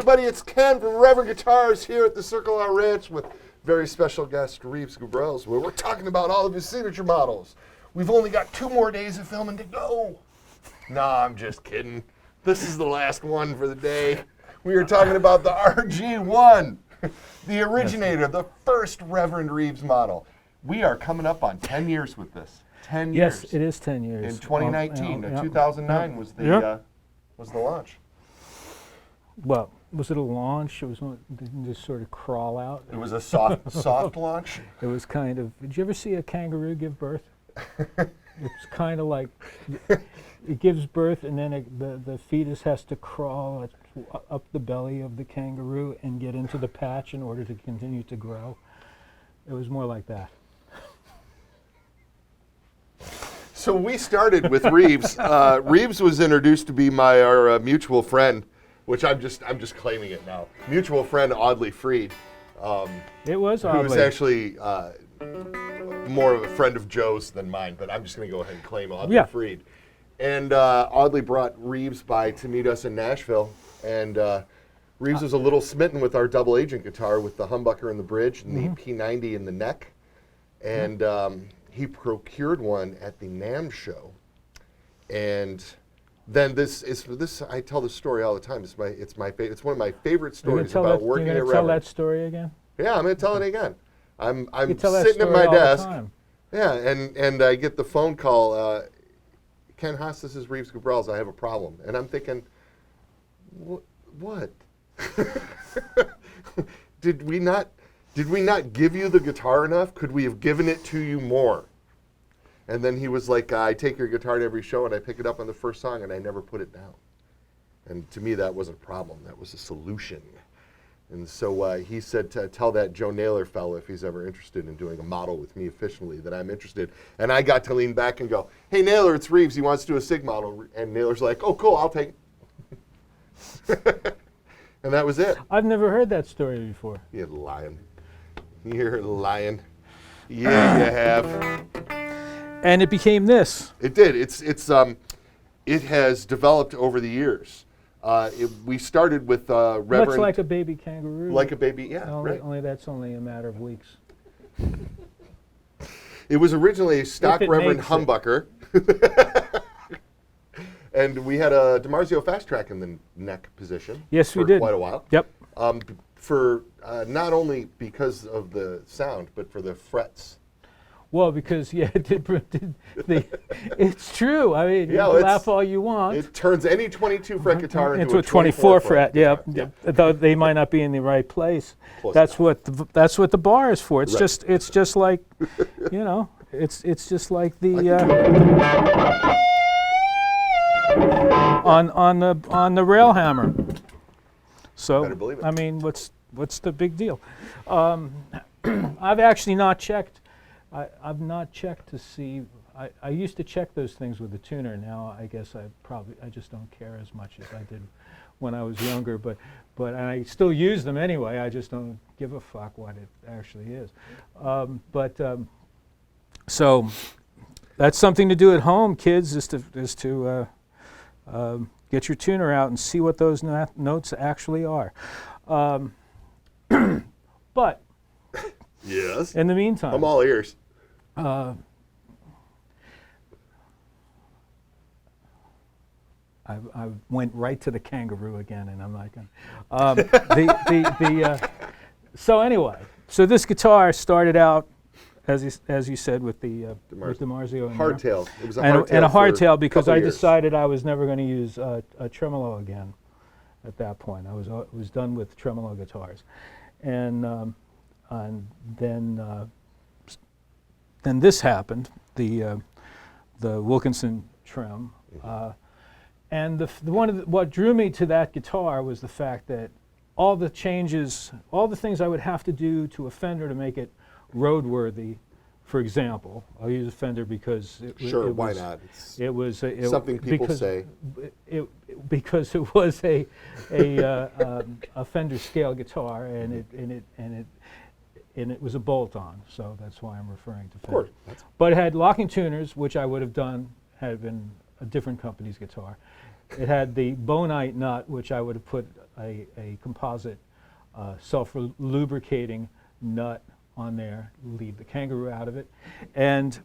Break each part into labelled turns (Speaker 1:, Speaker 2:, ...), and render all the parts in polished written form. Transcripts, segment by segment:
Speaker 1: everybody. It's Ken from Reverend Guitars here at the Cirle R Ranch with very special guest Reeves Gabrels, where we're talking about all of his signature models. We've only got 2 more days of filming to go. Nah, I'm just kidding. This is the last one for the day. We are talking about the RG-1, the originator, the first Reverend Reeves model. We are coming up on 10 years with this. 10 years.
Speaker 2: Yes, it is 10 years.
Speaker 1: In 2019, 2009 was the launch.
Speaker 2: Well, was it a launch? It was didn't just sort of crawl out.
Speaker 1: It was a soft launch.
Speaker 2: It was kind of. Did you ever see a kangaroo give birth? It's kind of like it gives birth, and then the fetus has to crawl up the belly of the kangaroo and get into the patch in order to continue to grow. It was more like that.
Speaker 1: So we started with Reeves. Reeves was introduced to be our mutual friend, which I'm just claiming it now. Mutual friend Audley Freed.
Speaker 2: It was Audley.
Speaker 1: Who was actually more of a friend of Joe's than mine, but I'm just going to go ahead and claim Audley Freed. And Audley brought Reeves by to meet us in Nashville, and Reeves was a little smitten with our double agent guitar with the humbucker in the bridge and the P90 in the neck, and he procured one at the NAMM show, and then this I tell this story all the time. It's one of my favorite stories about working at Reverend.
Speaker 2: Tell that story again?
Speaker 1: Yeah, I'm going to tell it again. I'm sitting at my desk. Yeah, and I get the phone call. Ken Haas, this is Reeves Gabrels. I have a problem, and I'm thinking, what? Did we not give you the guitar enough? Could we have given it to you more? And then he was like, I take your guitar to every show and I pick it up on the first song and I never put it down. And to me, that wasn't a problem. That was a solution. And so he said to tell that Joe Naylor fellow, if he's ever interested in doing a model with me officially, that I'm interested. And I got to lean back and go, hey, Naylor, it's Reeves. He wants to do a SIG model. And Naylor's like, oh, cool, I'll take it. And that was it.
Speaker 2: I've never heard that story before.
Speaker 1: You're lying. You're lying. Yeah, you have.
Speaker 2: And it became this.
Speaker 1: It did. It has developed over the years. We started with Reverend.
Speaker 2: Much like a baby kangaroo.
Speaker 1: Like a baby, yeah.
Speaker 2: Only that's only a matter of weeks.
Speaker 1: It was originally a stock Reverend humbucker. And we had a DiMarzio fast track in the neck position.
Speaker 2: Yes,
Speaker 1: we
Speaker 2: did.
Speaker 1: For quite a while.
Speaker 2: Yep.
Speaker 1: For not only because of the sound, but for the frets.
Speaker 2: Well, because it's true. I mean, you laugh all you want.
Speaker 1: It turns any 22 fret guitar into a
Speaker 2: 24 fret. Yeah. Though they might not be in the right place. That's what the bar is for. It's just like, it's just like the on the rail hammer. So
Speaker 1: better believe it.
Speaker 2: I mean, what's the big deal? I've actually not checked. I've not checked to see. I used to check those things with the tuner. Now I guess I just don't care as much as I did when I was younger. But I still use them anyway. I just don't give a fuck what it actually is. So that's something to do at home, kids, is to get your tuner out and see what those notes actually are. But
Speaker 1: yes.
Speaker 2: In the meantime,
Speaker 1: I'm all ears.
Speaker 2: I went right to the kangaroo again, and I'm like, so anyway, so this guitar started out, as you said, with the DiMarzio
Speaker 1: hardtail. It was a
Speaker 2: hardtail, and a hardtail because I
Speaker 1: years.
Speaker 2: decided I was never going to use a tremolo again. At that point, I was done with tremolo guitars, and then this happened, the Wilkinson trem, and what drew me to that guitar was the fact that all the changes, all the things I would have to do to a Fender to make it roadworthy. For example, I'll use a Fender because
Speaker 1: why not?
Speaker 2: It was
Speaker 1: something people say.
Speaker 2: Because it was a Fender scale guitar, and it was a bolt-on, so that's why I'm referring to Fender.
Speaker 1: Of course.
Speaker 2: But it had locking tuners, which I would have done had it been a different company's guitar. It had the bonite nut, which I would have put a composite self-lubricating nut on there, leave the kangaroo out of it. And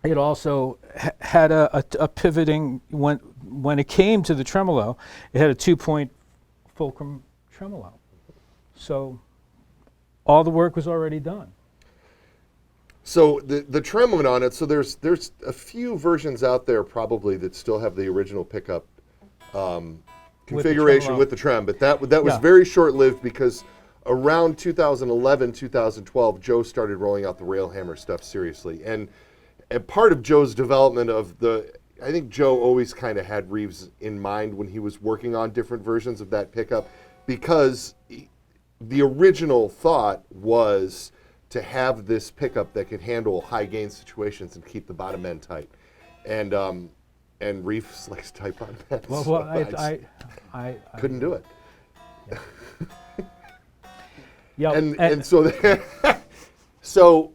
Speaker 2: it also had a pivoting, when it came to the tremolo, it had a 2-point fulcrum tremolo. So all the work was already done.
Speaker 1: So the tremolo on it, so there's a few versions out there probably that still have the original pickup configuration with the trem, but that was very short-lived because around 2011, 2012, Joe started rolling out the Railhammer stuff seriously. And part of Joe's development of I think Joe always kind of had Reeves in mind when he was working on different versions of that pickup, because the original thought was to have this pickup that could handle high gain situations and keep the bottom end tight. And Reeves likes type on that.
Speaker 2: Well,
Speaker 1: so
Speaker 2: I
Speaker 1: couldn't do it.
Speaker 2: Yeah.
Speaker 1: And so so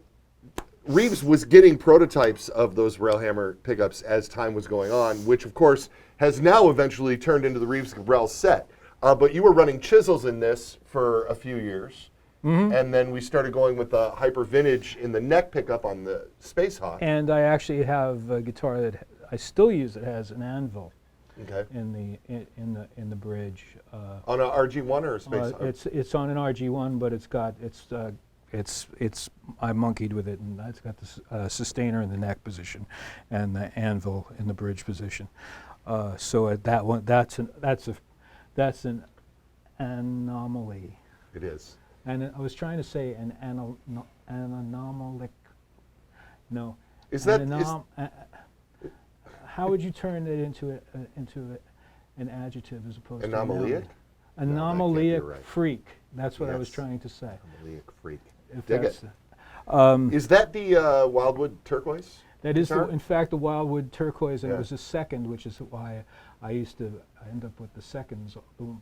Speaker 1: Reeves was getting prototypes of those Railhammer pickups as time was going on, which of course has now eventually turned into the Reeves Gabrels set. But you were running chisels in this for a few years. Mm-hmm. And then we started going with the Hyper Vintage in the neck pickup on the Spacehawk.
Speaker 2: And I actually have a guitar that I still use that has an anvil.
Speaker 1: Okay.
Speaker 2: In the bridge.
Speaker 1: On a RG-1 or a Spacehawk?
Speaker 2: It's on an RG-1, but I monkeyed with it, and it's got the sustainer in the neck position, and the anvil in the bridge position. So at that one, that's an anomaly.
Speaker 1: It is.
Speaker 2: And I was trying to say an anomalic. No.
Speaker 1: Is that?
Speaker 2: How would you turn it into an adjective as opposed
Speaker 1: anomaliac?
Speaker 2: to anomaliac freak? That's what I was trying to say.
Speaker 1: Anomaliac freak.
Speaker 2: If
Speaker 1: Dig it. Is that the Wildwood turquoise?
Speaker 2: That is, in fact, the Wildwood turquoise, and
Speaker 1: Yeah.
Speaker 2: it was a second, which is why I end up with the seconds all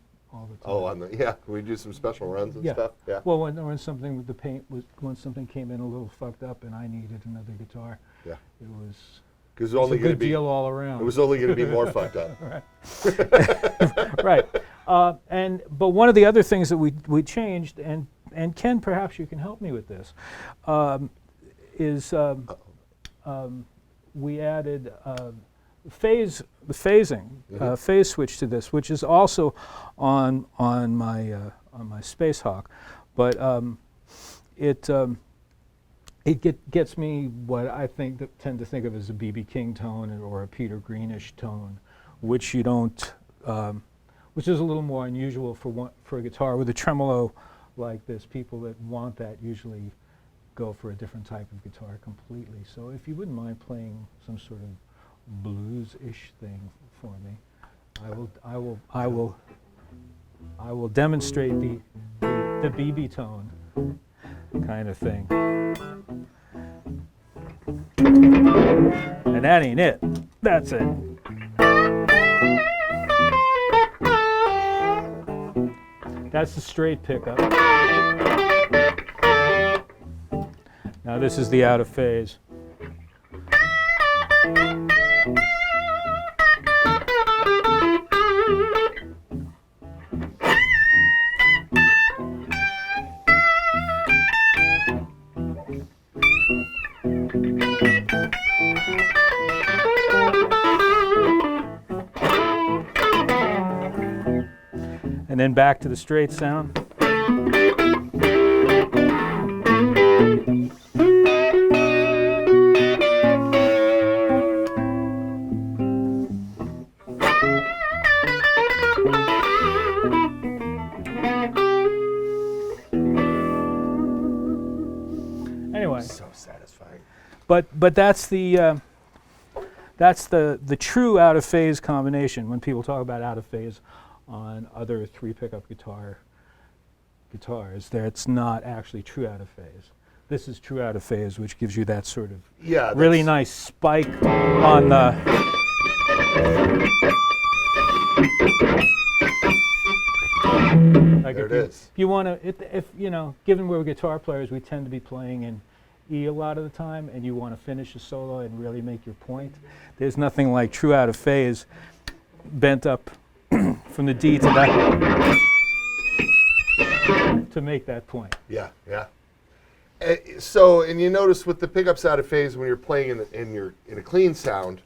Speaker 2: the time.
Speaker 1: Oh, we do some special runs and stuff. Yeah.
Speaker 2: Well, when something with the paint when something came in a little fucked up, and I needed another guitar,
Speaker 1: Yeah.
Speaker 2: it was.
Speaker 1: Because
Speaker 2: It's a good deal all around.
Speaker 1: It was only going to be more fucked up.
Speaker 2: Right. But one of the other things that we changed, and Ken, perhaps you can help me with this, is we added the phasing phase switch to this, which is also on my Spacehawk, but it gets me what I tend to think of as a B.B. King tone or a Peter Greenish tone, which you don't, which is a little more unusual for a guitar with a tremolo like this. People that want that usually go for a different type of guitar completely. So if you wouldn't mind playing some sort of blues-ish thing for me, I will demonstrate the BB tone kind of thing. And that ain't it. That's it. That's the straight pickup. Now this is the out of phase. And then back to the straight sound. Anyway.
Speaker 1: So satisfying.
Speaker 2: But that's the true out of phase combination when people talk about out of phase on other three pickup guitars. That's not actually true out of phase. This is true out of phase, which gives you that sort of really nice spike on the.
Speaker 1: There it is.
Speaker 2: If you want to, if you know, given we're guitar players, we tend to be playing in E a lot of the time, and you want to finish a solo and really make your point. There's nothing like true out of phase, bent up from the D to that to make that point.
Speaker 1: Yeah, yeah. So, and you notice with the pickups out of phase when you're playing in a clean sound,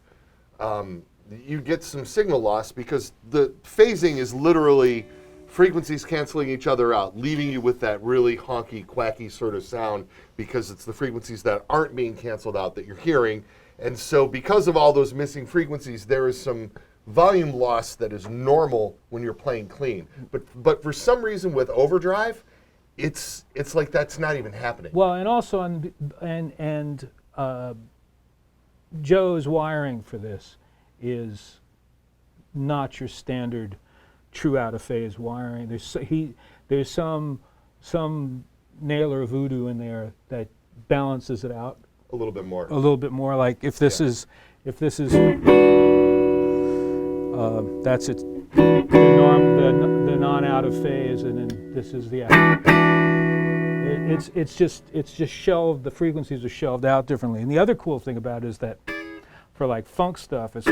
Speaker 1: you get some signal loss because the phasing is literally frequencies canceling each other out, leaving you with that really honky, quacky sort of sound because it's the frequencies that aren't being canceled out that you're hearing. And so because of all those missing frequencies, there is some volume loss that is normal when you're playing clean. But for some reason with overdrive, it's like that's not even happening.
Speaker 2: Well, and also Joe's wiring for this is not your standard true out of phase wiring. There's some nailer voodoo in there that balances it out
Speaker 1: A little bit more.
Speaker 2: a little bit more. Like if this is that's it, the non out of phase, and then this is the it's just shelved. The frequencies are shelved out differently. And the other cool thing about it is that for like funk stuff, it's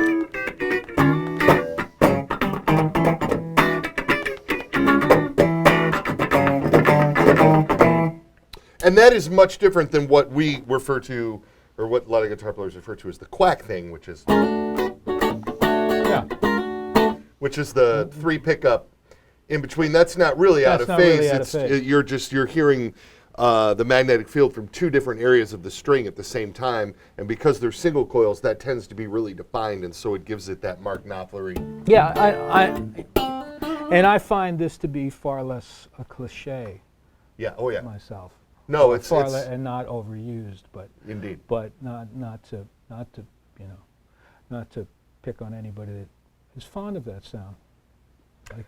Speaker 1: and that is much different than what we refer to, or what a lot of guitar players refer to as the quack thing, which is
Speaker 2: yeah.
Speaker 1: which is the 3 pickup in between. That's not really out of
Speaker 2: That's not
Speaker 1: phase.
Speaker 2: really out of phase.
Speaker 1: You're hearing the magnetic field from 2 different areas of the string at the same time, and because they're single coils, that tends to be really defined, and so it gives it that Mark Knopfler-y.
Speaker 2: Yeah, I find this to be far less a cliche
Speaker 1: Yeah. Oh yeah.
Speaker 2: myself.
Speaker 1: No, it's
Speaker 2: and not overused, but
Speaker 1: indeed.
Speaker 2: but not to pick on anybody that is fond of that sound, like,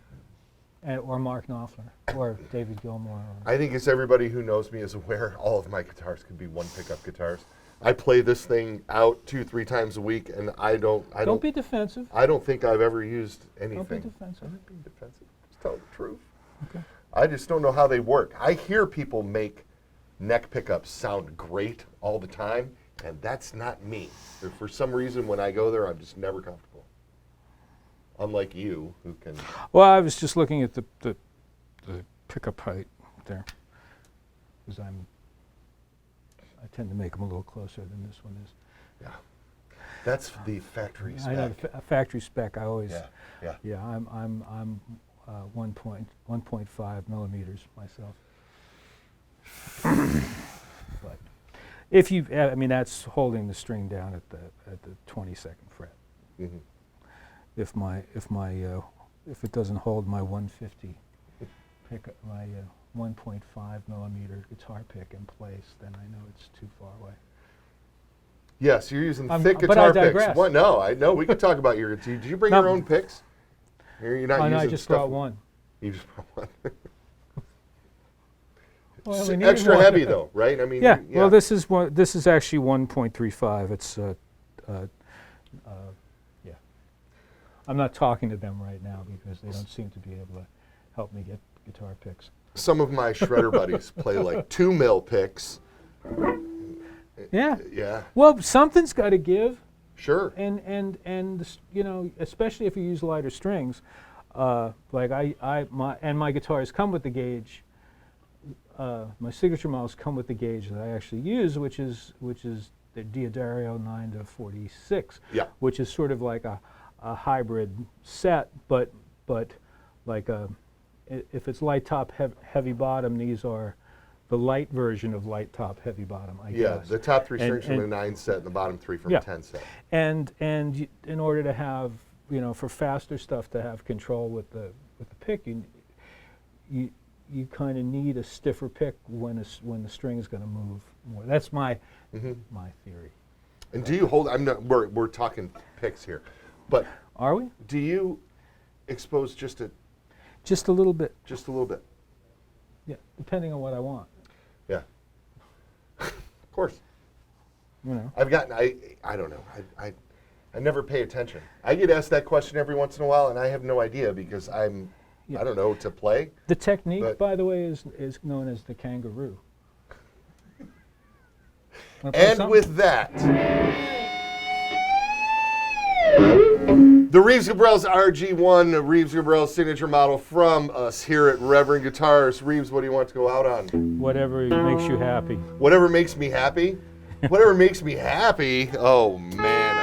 Speaker 2: or Mark Knopfler or David Gilmour.
Speaker 1: I think as everybody who knows me is aware, all of my guitars can be 1 pickup guitars. I play this thing out 2-3 times a week, and I don't
Speaker 2: Be defensive.
Speaker 1: I don't think I've ever used anything.
Speaker 2: Don't be defensive.
Speaker 1: I'm not being defensive. Just tell the truth.
Speaker 2: Okay.
Speaker 1: I just don't know how they work. I hear people make neck pickups sound great all the time, and that's not me. For some reason, when I go there, I'm just never comfortable. Unlike you, who can.
Speaker 2: Well, I was just looking at the pickup height there, because I tend to make them a little closer than this one is.
Speaker 1: Yeah. That's the factory spec.
Speaker 2: I know a factory spec. I always.
Speaker 1: Yeah.
Speaker 2: I'm 1.5 millimeters myself. But if you, I mean, that's holding the string down at the 22nd fret.
Speaker 1: Mm-hmm.
Speaker 2: If it doesn't hold my 150 pick, my 1.5 millimeter guitar pick in place, then I know it's too far away.
Speaker 1: Yes, you're using thick
Speaker 2: but
Speaker 1: guitar
Speaker 2: I digress.
Speaker 1: picks. What? No, I know. We could talk about your. Did you bring your own picks? You're not using
Speaker 2: I just
Speaker 1: stuff.
Speaker 2: brought one.
Speaker 1: You just brought one.
Speaker 2: Well, we needed
Speaker 1: Extra
Speaker 2: one.
Speaker 1: heavy though, right? I mean,
Speaker 2: Yeah. Well, this is actually 1.35. It's yeah. I'm not talking to them right now because they don't seem to be able to help me get guitar picks.
Speaker 1: Some of my shredder buddies play like 2 mil picks.
Speaker 2: Yeah.
Speaker 1: Yeah.
Speaker 2: Well, something's got to give,
Speaker 1: Sure.
Speaker 2: and you know, especially if you use lighter strings, like my guitars come with the gauge. My signature models come with the gauge that I actually use, which is the Diodario 9-46,
Speaker 1: Yeah.
Speaker 2: which is sort of like a hybrid set, but like if it's light top heavy bottom, these are the light version of light top heavy bottom, I guess.
Speaker 1: The top 3 strings
Speaker 2: And-
Speaker 1: from a 9 set and the bottom 3 from
Speaker 2: Yeah.
Speaker 1: a 10 set.
Speaker 2: And in order to have, you know, for faster stuff to have control with the pick, you kind of need a stiffer pick when the string is going to move more. That's my my theory.
Speaker 1: And do you hold? I'm not. We're talking picks here, but
Speaker 2: Are we?
Speaker 1: do you expose just a
Speaker 2: little bit.
Speaker 1: just a little bit?
Speaker 2: Yeah, depending on what I want.
Speaker 1: Yeah. Of course.
Speaker 2: You know.
Speaker 1: I've gotten. I don't know. I never pay attention. I get asked that question every once in a while, and I have no idea because I'm.
Speaker 2: Yeah.
Speaker 1: I don't know to play.
Speaker 2: The technique,
Speaker 1: But-
Speaker 2: by the way, is known as the kangaroo. Wanna play
Speaker 1: And
Speaker 2: something?
Speaker 1: with that, The Reeves Gabrels RG-1, a Reeves Gabrels signature model from us here at Reverend Guitars. Reeves, what do you want to go out on?
Speaker 2: Whatever makes you happy.
Speaker 1: Whatever makes me happy? Whatever makes me happy? Oh, man.